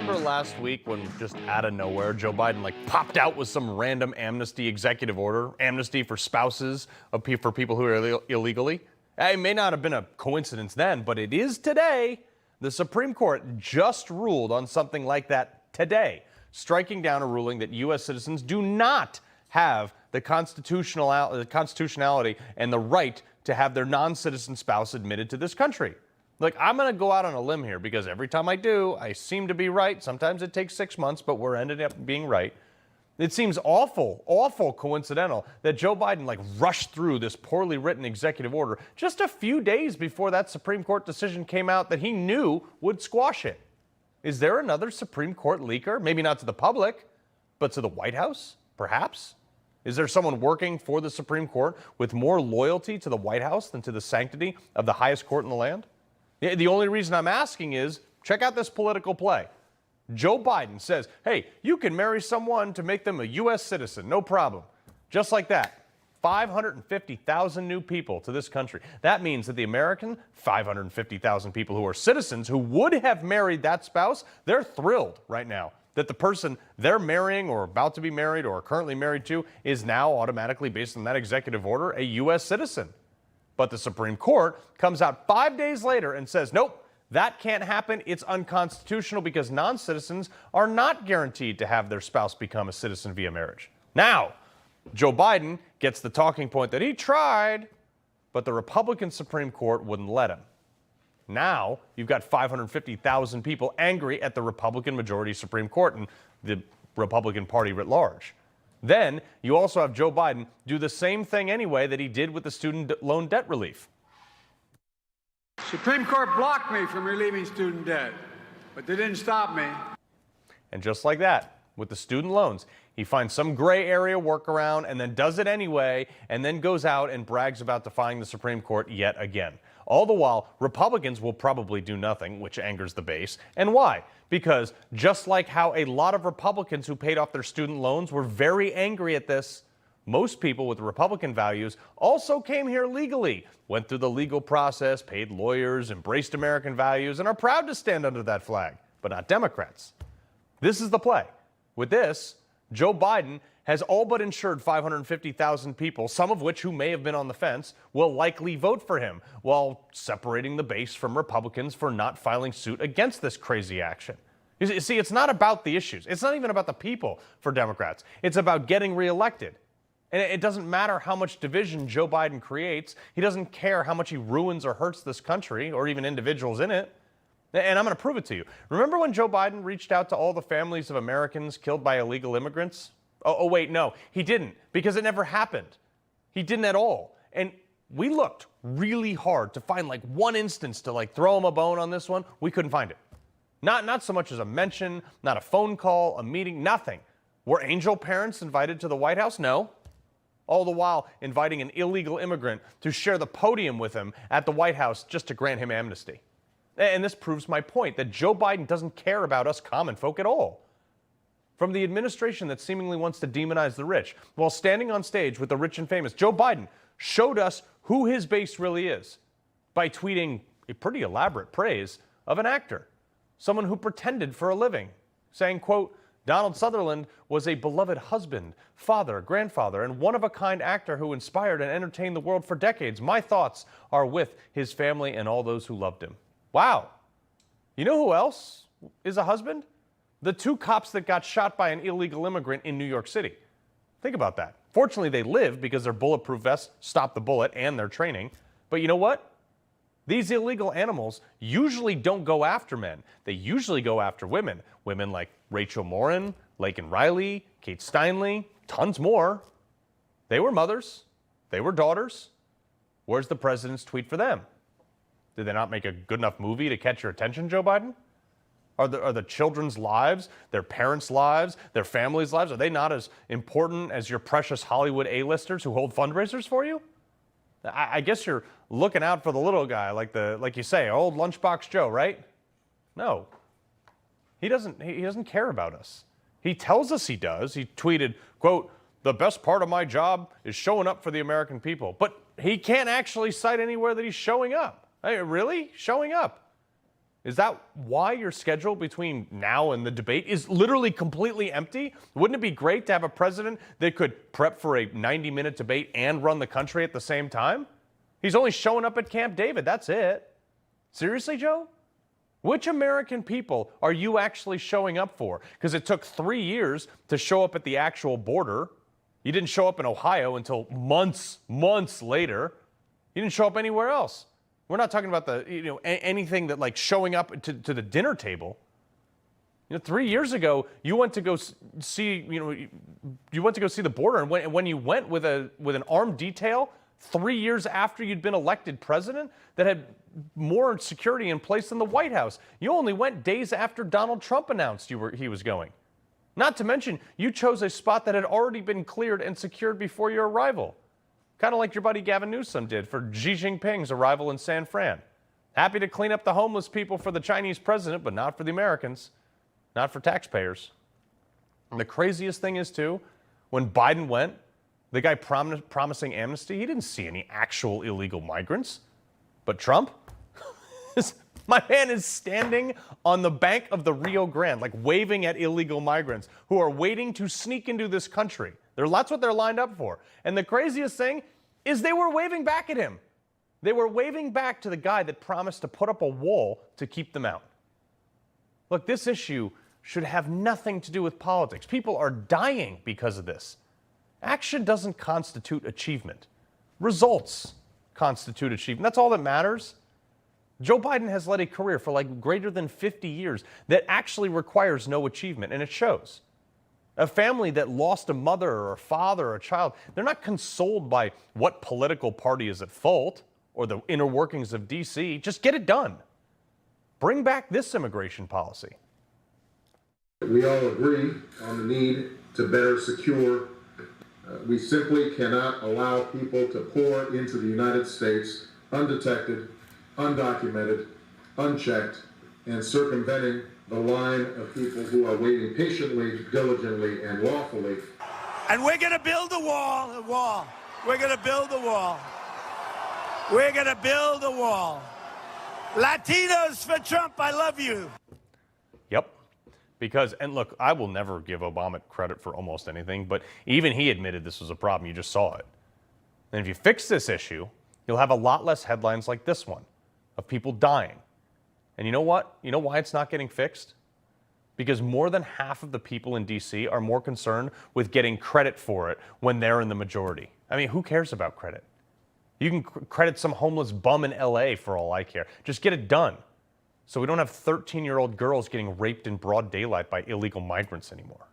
remember last week when just out of nowhere, Joe Biden popped out with some random amnesty executive order, amnesty for spouses for people who are illegally? It may not have been a coincidence then, but it is today. The Supreme Court just ruled on something like that today, striking down a ruling that U.S. citizens do not have the constitutionality and the right to have their non-citizen spouse admitted to this country. Look, I'm going to go out on a limb here because every time I do, I seem to be right. Sometimes it takes 6 months, but we're ended up being right. It seems awful coincidental that Joe Biden rushed through this poorly written executive order just a few days before that Supreme Court decision came out that he knew would squash it. Is there another Supreme Court leaker? Maybe not to the public, but to the White House, perhaps? Is there someone working for the Supreme Court with more loyalty to the White House than to the sanctity of the highest court in the land? The only reason I'm asking is, check out this political play. Joe Biden says, hey, you can marry someone to make them a U.S. citizen, no problem. Just like that. 550,000 new people to this country. That means that the American 550,000 people who are citizens who would have married that spouse, they're thrilled right now that the person they're marrying or about to be married or currently married to is now automatically, based on that executive order, a U.S. citizen. But the Supreme Court comes out 5 days later and says, nope, that can't happen. It's unconstitutional because non-citizens are not guaranteed to have their spouse become a citizen via marriage. Now, Joe Biden gets the talking point that he tried, but the Republican Supreme Court wouldn't let him. Now, you've got 550,000 people angry at the Republican majority Supreme Court and the Republican Party writ large. Then you also have Joe Biden do the same thing anyway that he did with the student loan debt relief. Supreme Court blocked me from relieving student debt, but they didn't stop me. And just like that, with the student loans, he finds some gray area workaround and then does it anyway, and then goes out and brags about defying the Supreme Court yet again. All the while, Republicans will probably do nothing, which angers the base. And why? Because just like how a lot of Republicans who paid off their student loans were very angry at this, most people with Republican values also came here legally, went through the legal process, paid lawyers, embraced American values, and are proud to stand under that flag, but not Democrats. This is the play. With this, Joe Biden has all but ensured 550,000 people, some of which who may have been on the fence, will likely vote for him, while separating the base from Republicans for not filing suit against this crazy action. You see, it's not about the issues. It's not even about the people for Democrats. It's about getting reelected. And it doesn't matter how much division Joe Biden creates. He doesn't care how much he ruins or hurts this country or even individuals in it. And I'm going to prove it to you. Remember when Joe Biden reached out to all the families of Americans killed by illegal immigrants? Oh, wait, no, he didn't, because it never happened. He didn't at all. And we looked really hard to find one instance to throw him a bone on this one. We couldn't find it. Not so much as a mention, not a phone call, a meeting, nothing. Were angel parents invited to the White House? No. All the while inviting an illegal immigrant to share the podium with him at the White House just to grant him amnesty. And this proves my point that Joe Biden doesn't care about us common folk at all. From the administration that seemingly wants to demonize the rich, while standing on stage with the rich and famous, Joe Biden showed us who his base really is by tweeting a pretty elaborate praise of an actor, someone who pretended for a living, saying, quote, Donald Sutherland was a beloved husband, father, grandfather, and one-of-a-kind actor who inspired and entertained the world for decades. My thoughts are with his family and all those who loved him. Wow. You know who else is a husband? The 2 cops that got shot by an illegal immigrant in New York City. Think about that. Fortunately, they lived because their bulletproof vests stopped the bullet and their training. But you know what? These illegal animals usually don't go after men. They usually go after women. Women like Rachel Morin, Laken Riley, Kate Steinle, tons more. They were mothers. They were daughters. Where's the president's tweet for them? Did they not make a good enough movie to catch your attention, Joe Biden? Are the children's lives, their parents' lives, their families' lives, are they not as important as your precious Hollywood A-listers who hold fundraisers for you? I guess you're looking out for the little guy, like you say, old Lunchbox Joe, right? No. He doesn't care about us. He tells us he does. He tweeted, quote, the best part of my job is showing up for the American people. But he can't actually cite anywhere that he's showing up. Hey, really? Showing up? Is that why your schedule between now and the debate is literally completely empty? Wouldn't it be great to have a president that could prep for a 90-minute debate and run the country at the same time? He's only showing up at Camp David. That's it. Seriously, Joe? Which American people are you actually showing up for? Because it took 3 years to show up at the actual border. You didn't show up in Ohio until months later. You didn't show up anywhere else. We're not talking about anything that like showing up to the dinner table. 3 years ago, you went to go see, you went to go see the border, and when you went with an armed detail 3 years after you'd been elected president that had more security in place than the White House, you only went days after Donald Trump announced he was going. Not to mention, you chose a spot that had already been cleared and secured before your arrival. Kind of like your buddy Gavin Newsom did for Xi Jinping's arrival in San Fran. Happy to clean up the homeless people for the Chinese president, but not for the Americans, not for taxpayers. And the craziest thing is, too, when Biden went, the guy promising amnesty, he didn't see any actual illegal migrants. But Trump, my man is standing on the bank of the Rio Grande, like waving at illegal migrants who are waiting to sneak into this country. That's what they're lined up for. And the craziest thing is they were waving back at him. They were waving back to the guy that promised to put up a wall to keep them out. Look, this issue should have nothing to do with politics. People are dying because of this. Action doesn't constitute achievement. Results constitute achievement. That's all that matters. Joe Biden has led a career for like greater than 50 years that actually requires no achievement, and it shows. A family that lost a mother or a father or a child, they're not consoled by what political party is at fault or the inner workings of D.C. Just get it done. Bring back this immigration policy. We all agree on the need to better secure. We simply cannot allow people to pour into the United States undetected, undocumented, unchecked, and circumventing the line of people who are waiting patiently, diligently, and lawfully. And we're going to build a wall. We're going to build a wall. We're going to build a wall. Latinos for Trump, I love you. Yep. And look, I will never give Obama credit for almost anything, but even he admitted this was a problem. You just saw it. And if you fix this issue, you'll have a lot less headlines like this one of people dying. And you know what? You know why it's not getting fixed? Because more than half of the people in D.C. are more concerned with getting credit for it when they're in the majority. I mean, who cares about credit? You can credit some homeless bum in L.A. for all I care. Just get it done so we don't have 13-year-old girls getting raped in broad daylight by illegal migrants anymore.